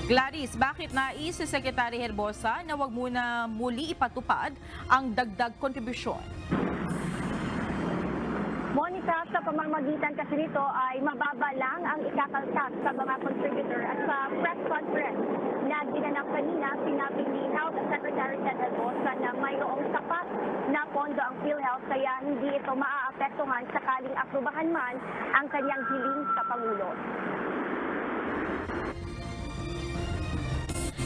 Gladys, bakit nais si Secretary Herbosa na wag muna muli ipatupad ang dagdag kontribusyon? Monica, sa pamamagitan kasi nito ay mababa lang ang ikakaltas sa mga contributor at sa press conference na ginanap kanina, sinabi ni Health Secretary Ted Herbosa na mayroong sapat na pondo ang PhilHealth kaya hindi ito maaapektuhan sakaling aprubahan man ang kanyang hiling sa Pangulo.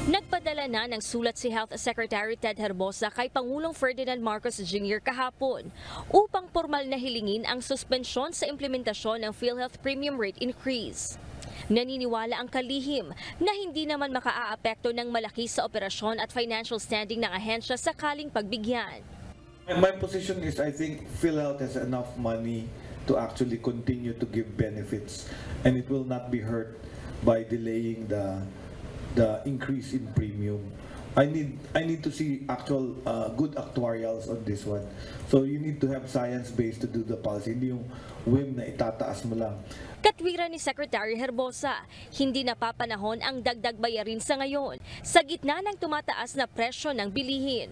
Nagpadala na ng sulat si Health Secretary Ted Herbosa kay Pangulong Ferdinand Marcos Jr. kahapon upang formal na hilingin ang suspensyon sa implementasyon ng PhilHealth Premium Rate Increase. Naniniwala ang kalihim na hindi naman makaaapekto ng malaki sa operasyon at financial standing ng ahensya sakaling pagbigyan. My position is I think PhilHealth has enough money to actually continue to give benefits and it will not be hurt by delaying the increase in premium. I need to see actual good actuarials on this one. So you need to have science-based to do the policy, hindi yung whim na itataas mo lang. Katwiran ni Secretary Herbosa, hindi napapanahon ang dagdag bayarin sa ngayon sa gitna ng tumataas na presyo ng bilihin.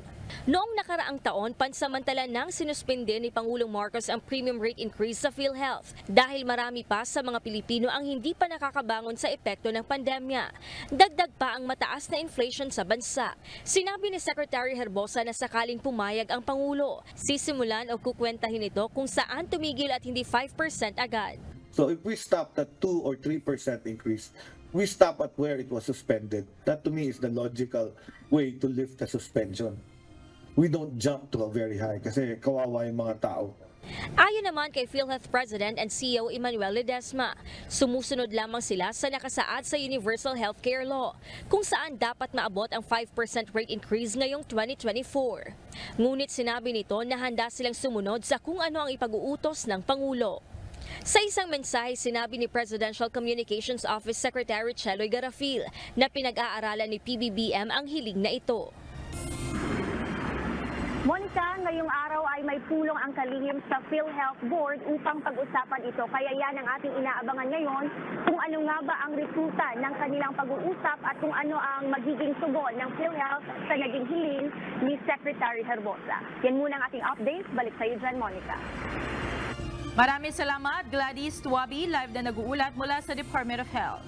Noong nakaraang taon, pansamantala nang sinuspende ni Pangulong Marcos ang premium rate increase sa PhilHealth dahil marami pa sa mga Pilipino ang hindi pa nakakabangon sa epekto ng pandemya. Dagdag pa ang mataas na inflation sa bansa. Sinabi ni Secretary Herbosa na sakaling pumayag ang Pangulo, sisimulan o kukwentahin ito kung saan tumigil at hindi 5% agad. So if we stop at 2 or 3% increase, we stop at where it was suspended. That to me is the logical way to lift the suspension. We don't jump to a very high kasi kawawa yung mga tao. Ayon naman kay PhilHealth President and CEO Emmanuel Ledesma, sumusunod lamang sila sa nakasaad sa Universal Healthcare Law, kung saan dapat maabot ang 5% rate increase ngayong 2024. Ngunit sinabi nito na handa silang sumunod sa kung ano ang ipag-uutos ng Pangulo. Sa isang mensahe, sinabi ni Presidential Communications Office Secretary Cheloy Garafil na pinag-aaralan ni PBBM ang hiling na ito. Monica, ngayong araw ay may pulong ang kalihim sa PhilHealth Board upang pag-usapan ito. Kaya yan ang ating inaabangan ngayon kung ano nga ba ang resulta ng kanilang pag-uusap at kung ano ang magiging tugon ng PhilHealth sa naging hiling ni Secretary Herbosa. Yan muna ang ating update. Balik sa iyo dyan, Monica. Maraming salamat, Gladys Tuwabi, live na nag-uulat mula sa Department of Health.